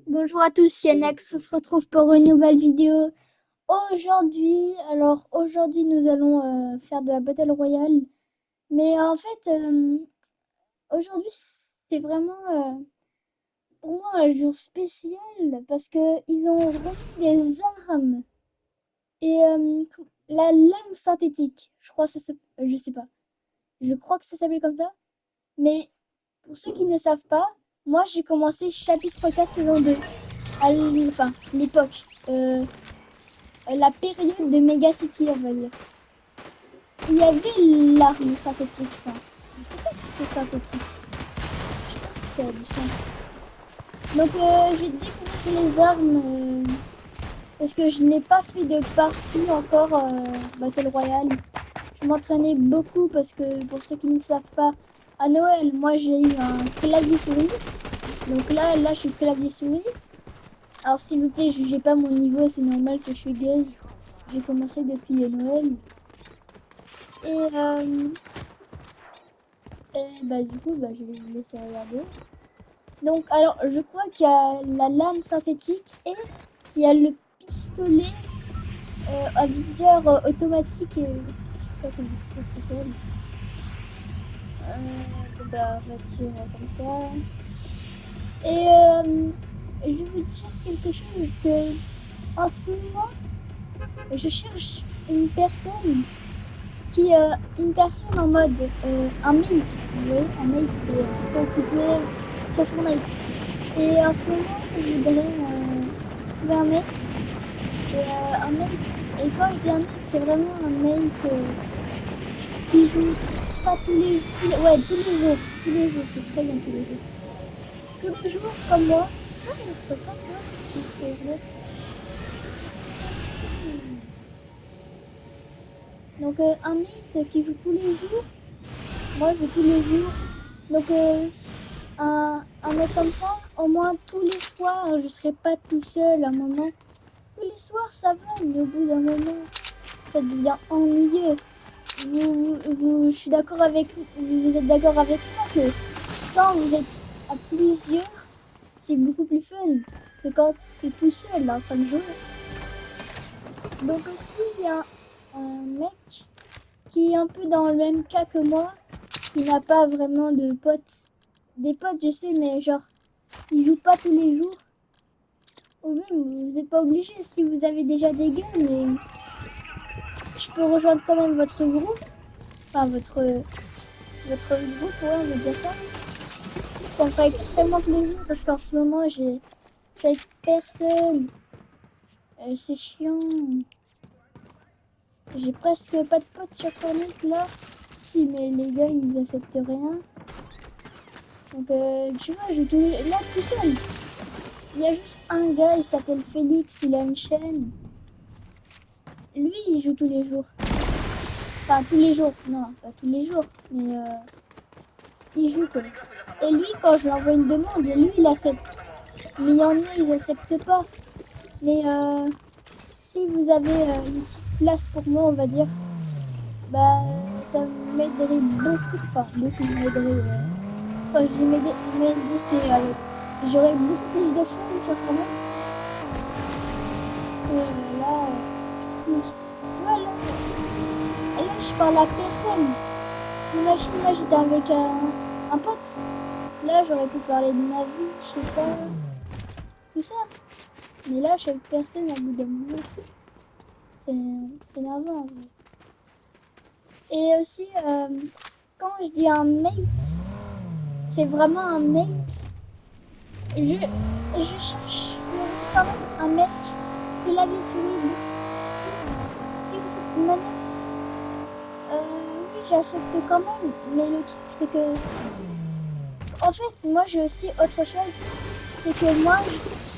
Bonjour à tous, Yannax, on se retrouve pour une nouvelle vidéo. Aujourd'hui nous allons faire de la Battle Royale. Mais en fait, aujourd'hui c'est vraiment pour moi un jour spécial parce que ils ont remis des armes et la lame synthétique. Je sais pas. Je crois que ça s'appelle comme ça. Mais pour ceux qui ne savent pas, moi j'ai commencé chapitre 4 saison 2 enfin l'époque. La période de Mega City, on va dire. Il y avait l'arme synthétique. Enfin, je sais pas si c'est synthétique. Je sais pas si ça a du sens. Donc, j'ai découvert les armes parce que je n'ai pas fait de partie encore Battle Royale. Je m'entraînais beaucoup parce que pour ceux qui ne savent pas, à Noël, moi j'ai eu un clavier souris. Donc là, je suis clavier souris. Alors, s'il vous plaît, jugez pas mon niveau, c'est normal que je suis gaze. J'ai commencé depuis Noël. Et, du coup, je vais vous laisser regarder. Donc, alors, je crois qu'il y a la lame synthétique et il y a le pistolet à viseur automatique. Et, je sais pas comment ça s'appelle. On va dire comme ça. Et je vais vous dire quelque chose que en ce moment, je cherche une personne en mode un mate. Vous voyez, un mate, c'est un coéquipier sur Fortnite. Et en ce moment, je voudrais trouver un mate. Un mate. Et quand je dis un mate, c'est vraiment un mate qui joue pas ouais, tous les jours. Tous les jours, c'est très bien tous les jours. Tous les jours, comme moi. Ah, je peux pas voir ce qu'il fait. Donc, un mate qui joue tous les jours. Moi, je joue tous les jours. Donc, un mec comme ça, au moins tous les soirs, je serai pas tout seul à un moment. Tous les soirs, ça va, mais au bout d'un moment, ça devient ennuyeux. Je suis d'accord avec vous êtes d'accord avec moi que quand vous êtes à plusieurs, c'est beaucoup plus fun que quand tu es tout seul là, en train de jouer. Donc aussi, il y a un mec qui est un peu dans le même cas que moi, qui n'a pas vraiment de potes. Des potes, je sais, mais genre, il joue pas tous les jours. Ou même, vous n'êtes pas obligé si vous avez déjà des guns, mais je peux rejoindre quand même votre groupe. Enfin, votre groupe, ouais, on va dire ça. Ça me ferait extrêmement plaisir parce qu'en ce moment, je suis avec personne. C'est chiant. J'ai presque pas de potes sur Fortnite là. Si, mais les gars, ils acceptent rien. Donc, tu vois, je joue là tout seul. Il y a juste un gars, il s'appelle Félix, il a une chaîne. Lui, il joue tous les jours. Enfin, tous les jours. Non, pas tous les jours. Mais il joue quoi. Et lui, quand je lui envoie une demande, lui, il accepte. Mais il y en a, ils acceptent pas. Mais si vous avez une petite place pour moi, on va dire, bah, ça m'aiderait beaucoup. Enfin, beaucoup m'aiderait. Quand je dis m'aider, c'est j'aurais beaucoup plus de fun sur Fortnite. Parce que là, tu vois, là, je parle à personne. Imagine, là, j'étais avec un pote. Là, j'aurais pu parler de ma vie, je sais pas, tout ça. Mais là, je suis avec personne à bout d'un moment. C'est énervant. Et aussi, quand je dis un mate, c'est vraiment un mate. Je cherche quand même un mec que la vie souris. Si, si vous êtes manette, oui, j'accepte quand même. Mais le truc, c'est que, en fait, moi, j'ai aussi autre chose. C'est que moi,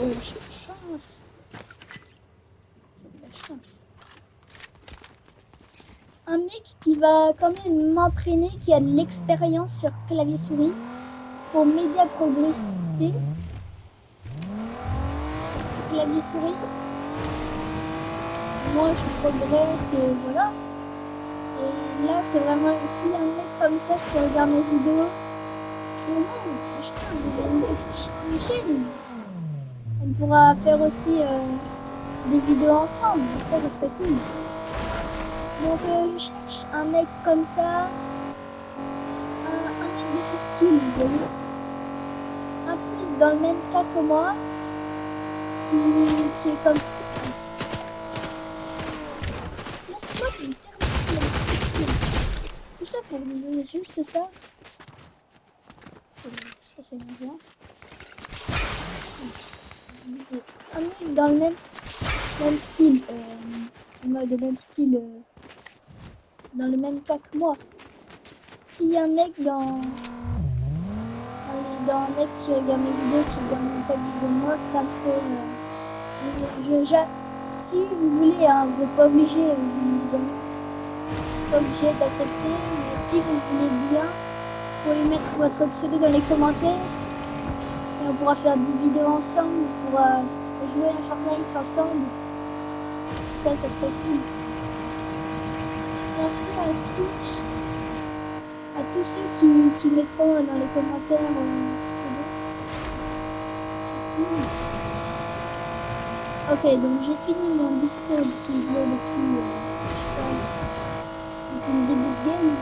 oh, j'ai de la chance. C'est de la chance. Un mec qui va quand même m'entraîner, qui a de l'expérience sur clavier souris pour m'aider à progresser. Clavier souris. Moi, je progresse, voilà. Et là, c'est vraiment aussi un mec comme ça qui regarde mes vidéos. Au moins, franchement, il y a une petite chaîne. On pourra faire aussi des vidéos ensemble. Ça serait cool. Donc, je cherche un mec comme ça. Un mec de ce style, vous voyez. Un peu dans le même cas que moi. Qui est comme là, c'est moi qui termine la structure. Tout ça pour vous donner juste ça. Ça, c'est une voix. Un mec dans le même style. Moi, de même style. Dans le même cas que moi. S'il y a un mec dans un mec qui regarde mes vidéos, qui regarde mon cas de moi, ça me fait. Si vous voulez, hein, vous n'êtes pas obligé, pas obligé d'accepter, mais si vous voulez bien, vous pouvez mettre votre pseudo dans les commentaires et on pourra faire des vidéos ensemble, on pourra jouer à Fortnite ensemble. Ça serait cool. Merci à tous ceux qui mettront dans les commentaires Ok, donc j'ai fini mon discours qui dure depuis, depuis le début de game.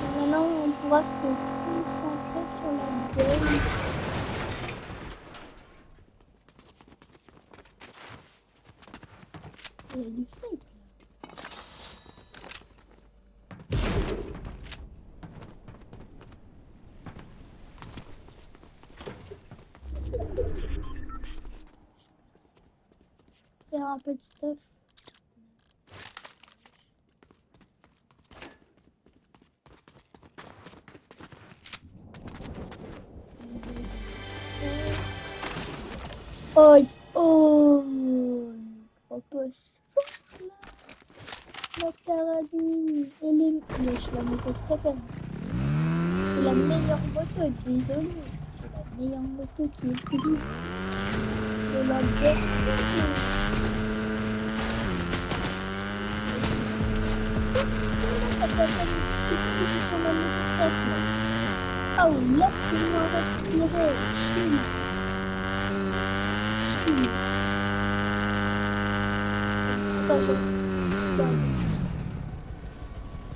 Et maintenant, on pourra se concentrer sur la game. Il y a du fake là. Faire un peu de stuff. Oh, propose fort là. La carabine et les... Wesh, la moto préférée. C'est la meilleure moto, désolé. C'est la meilleure moto qui existe. C'est la best moto. Celle-là, ça peut être une super sur ma moto préférée. Oh, laisse-moi respirer. Chill. Attends, je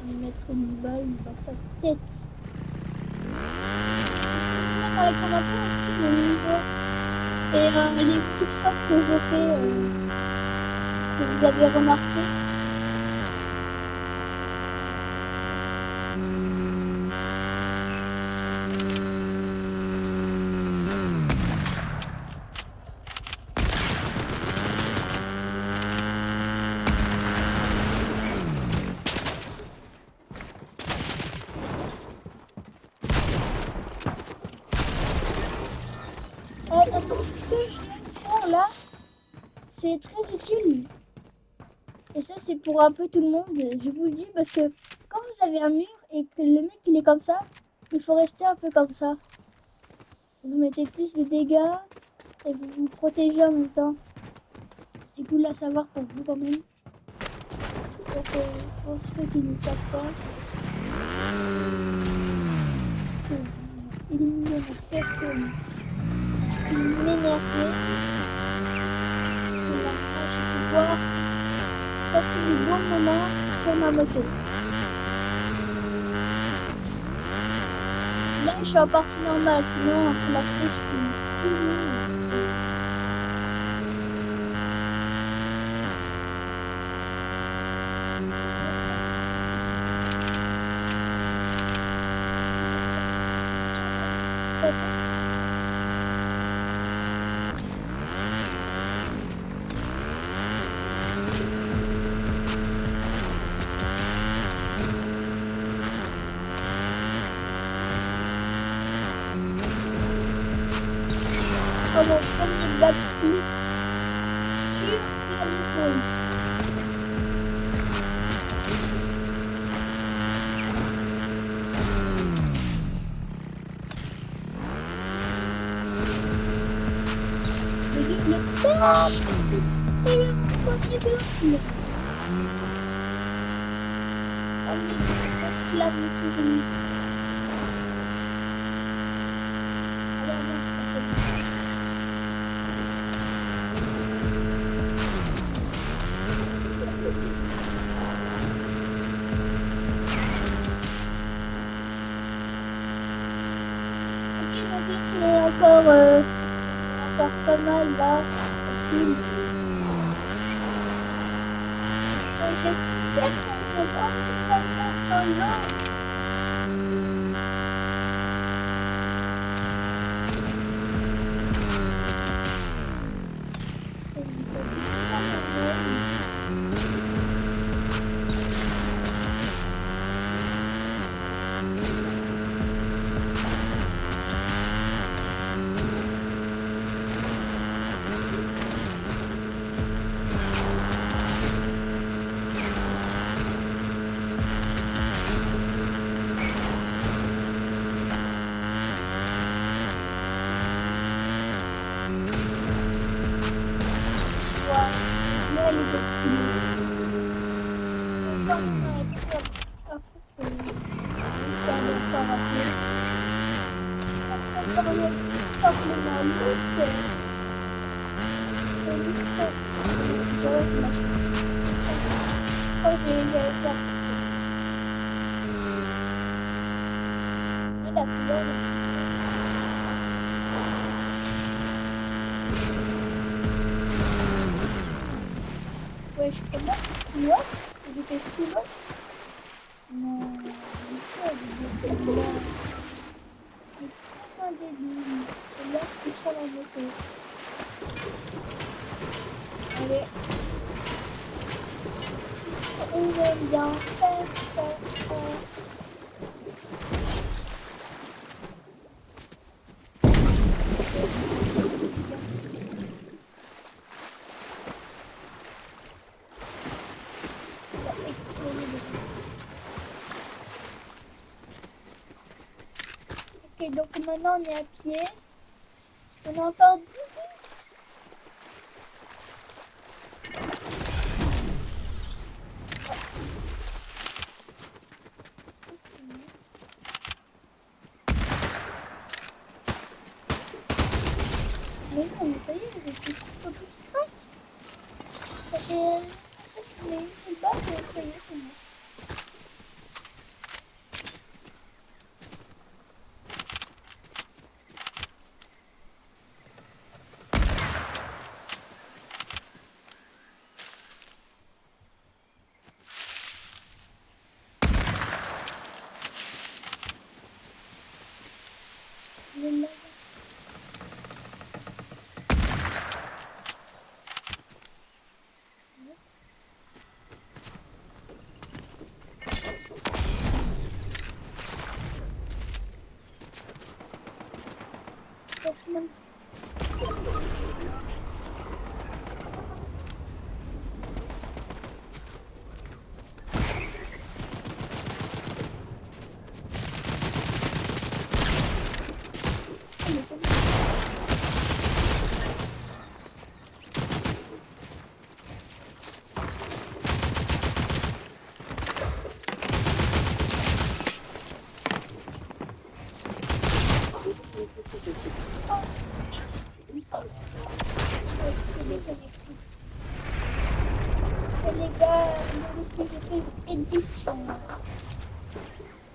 vais mettre une balle dans sa tête. Dans les commentaires aussi le niveau et les petites fautes que je fais, que vous avez remarqué. Attends, ce que je viens de faire là, c'est très utile. Et ça, c'est pour un peu tout le monde. Je vous le dis parce que quand vous avez un mur et que le mec il est comme ça, il faut rester un peu comme ça. Vous mettez plus de dégâts et vous vous protégez en même temps. C'est cool à savoir pour vous quand même. Donc, pour ceux qui ne savent pas, c'est éliminer la personne qui m'énervait. Et maintenant, je vais pouvoir passer du bon moment sur ma moto. Là, je suis en partie normale, sinon en classé, je suis fini. Ça passe. Mon premier backflip sur Alice Maurice. Le double tap et le premier double. clavier souris. Allez, avance, s'il te plaît. Ok, donc là, on est encore pas mal là. Facile. J'espère qu'on ne va pas tellement solo. Elle est destinée. Comme on a dit après que fallait encore appeler. Parce qu'encore il y a une petite simplement l'autre. Et l'autre, j'aurais lâché. Quand j'avais peur pour ça. Et la couleur de ouais, je connais. What? Il était sous l'eau? Non, il était là. Mais comment débile. Et là, je suis sur la moto. Allez. On aime bien faire ça. Ok, donc maintenant on est à pied. On a encore 10 minutes. Mais non, mais ça y est, ils sont tous 5. Ça fait 7, je l'ai une seule balle et ça y est, c'est bon. Semaine. Les gars, est-ce que j'ai fait une edit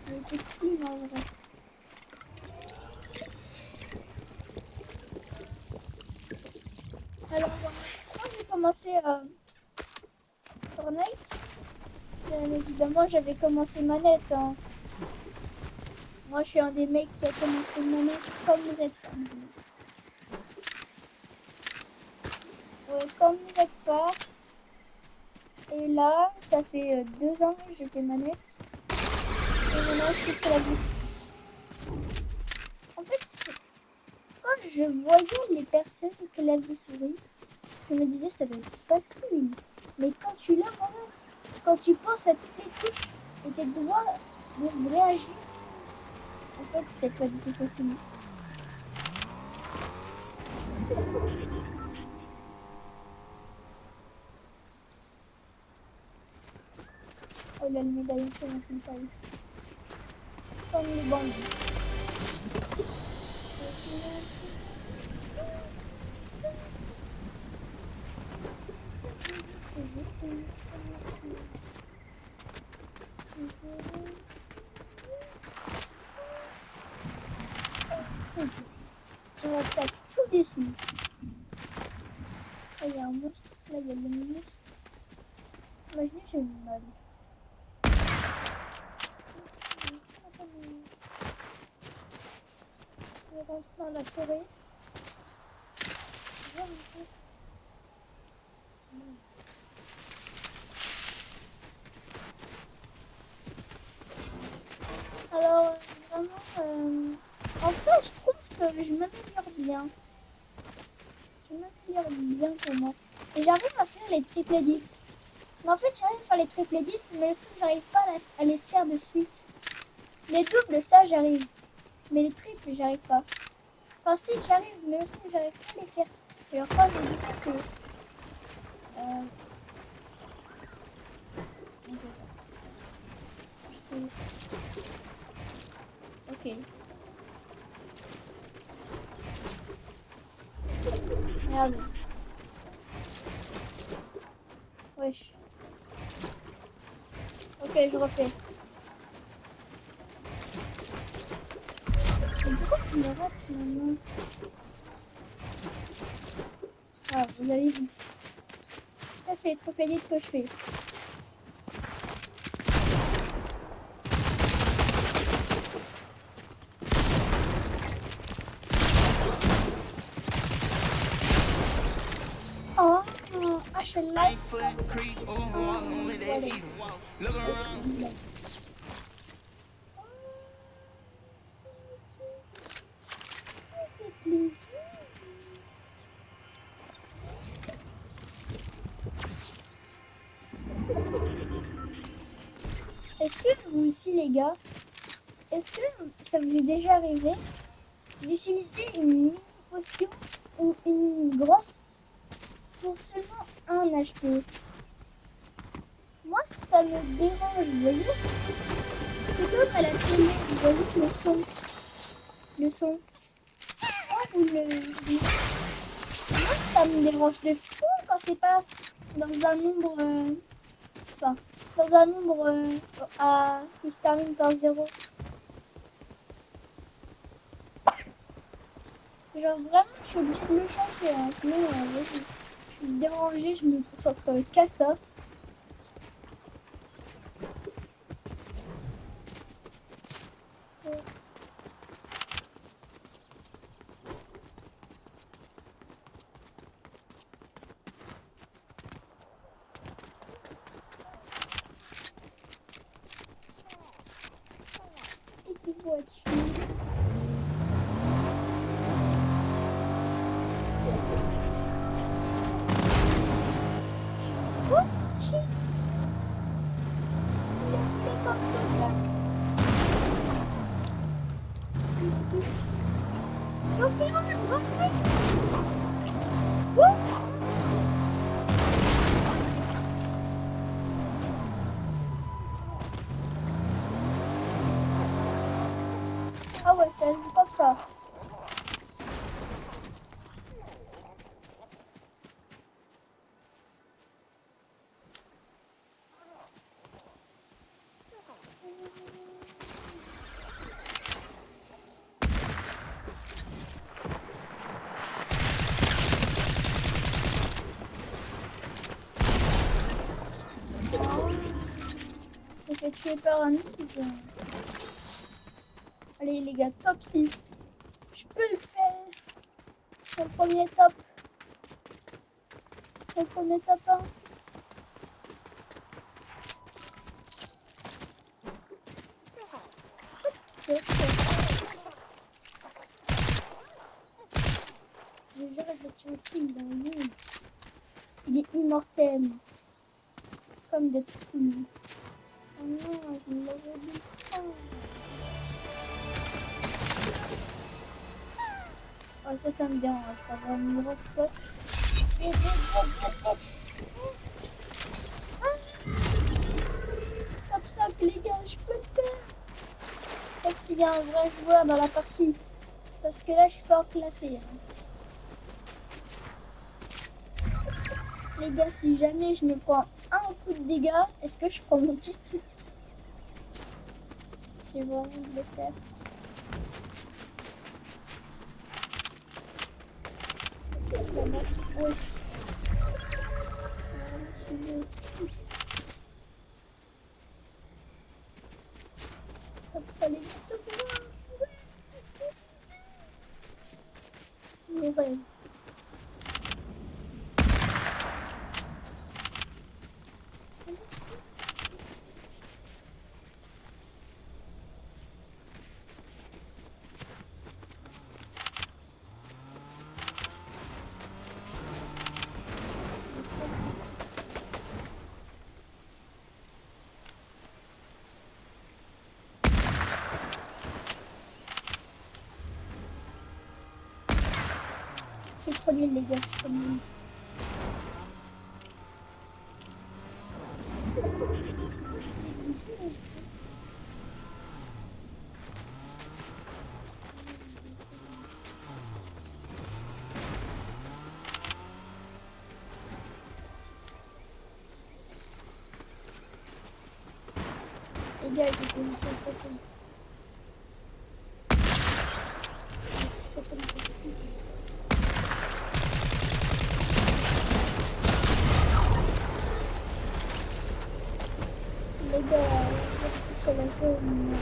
j'ai été clean en vrai. Alors, quand j'ai commencé Fortnite, bien évidemment, j'avais commencé manette. Hein. Moi, je suis un des mecs qui a commencé manette comme vous êtes fan. Ouais, comme vous êtes fort. Et là, ça fait 2 ans que j'ai fait manette. Et maintenant, je suis clavier. En fait, quand je voyais les personnes clavier souris, je me disais ça va être facile. Mais quand tu l'as, quand tu penses à toutes les touches et tes doigts vont réagir, en fait, c'est pas du tout facile. Oh là, le médaillon, c'est mon taille. comme les bandits. J'arrête ça tout de suite. Là, il y a un monstre. Là, il y a le monstre. Imaginez, j'ai une balle. Je rentre dans la forêt. Alors, vraiment, en fait, je trouve que je m'améliore bien. Je m'améliore bien pour moi. Et j'arrive à faire les triple edits. Mais en fait, j'arrive à faire les triple edits, mais le truc, j'arrive pas à les faire de suite. Les doubles, ça, j'arrive. Mais les triples, j'arrive pas. Enfin, si, j'arrive, mais le truc, j'arrive pas à les faire. Et alors, quand je dis ça, c'est... Ok. Merde. Wesh. Ok, je refais. Mais pourquoi tu me rates maintenant? Ah, vous avez vu. Ça, c'est les triple edits que je fais. Oh, je like. Est-ce que vous aussi, les gars, est-ce que ça vous est déjà arrivé d'utiliser une mini potion ou une grosse pour seulement un HP? Moi, ça me dérange, vous voyez? C'est comme à la télé, vous voyez le son. Le son. Oh, ou le... Moi, ça me dérange de fou quand c'est pas dans un nombre... Enfin, dans un nombre qui se termine par 0. Genre, vraiment, je suis obligée de le changer, hein. Sinon, vas-y. Je suis dérangée, je me concentre qu'à ça. Et puis voiture. Oh, shit. Ah ouais, ça joue comme ça. Ça fait tuer par un ninja. Allez les gars, top 6. Je peux le faire. C'est le premier top. C'est le premier top 1. Déjà, je vais tuer le dans le... Il est immortel. Comme des poules. Oh non, je me l'avais dit. Oh, ça me dérange. Pas avoir une grosse spot. Top 5, les gars, je peux le faire. Top s'il y a un vrai joueur dans la partie. Parce que là, je suis pas en classé. Hein. Les gars, si jamais je me prends un coup de dégâts, est-ce que je prends mon titre? J'ai vraiment envie de le faire. La marche gauche. Je suis nul. Fallait vite le voir. Ouais, est-ce que c'est mon rêve. Je suis trop nul, les gars, je suis trop nul. Les gars, ils étaient trop cool. Les gars, sur la zone.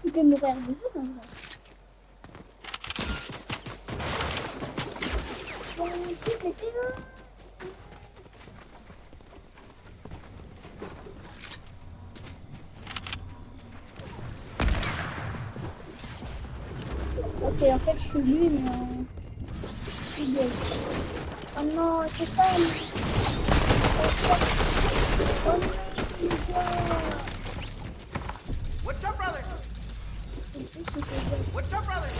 Il peut mourir de vite, en vrai. Bon, écoute, mais t'es là. Ok, en fait, je suis nul, mais je suis dead. Oh non, c'est ça. Oh non, les gars. What's up, brother? En plus, c'est que What's up, brother?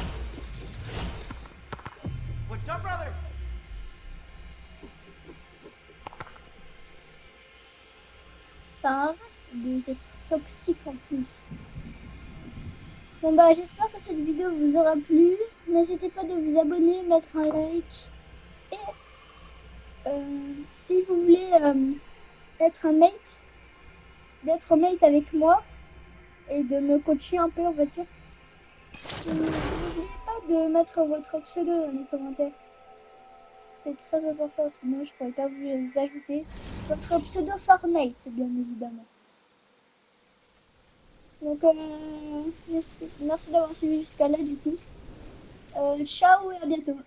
What's up, brother? ça arrête d'être toxique en plus. Bon bah j'espère que cette vidéo vous aura plu. N'hésitez pas de vous abonner, mettre un like. Et si vous voulez être un mate, d'être mate avec moi et de me coacher un peu, on va dire. N'oubliez pas de mettre votre pseudo dans les commentaires. C'est très important, sinon je pourrais pas vous ajouter. Votre pseudo Fortnite, bien évidemment. Donc, merci d'avoir suivi jusqu'à là, du coup. Ciao et à bientôt.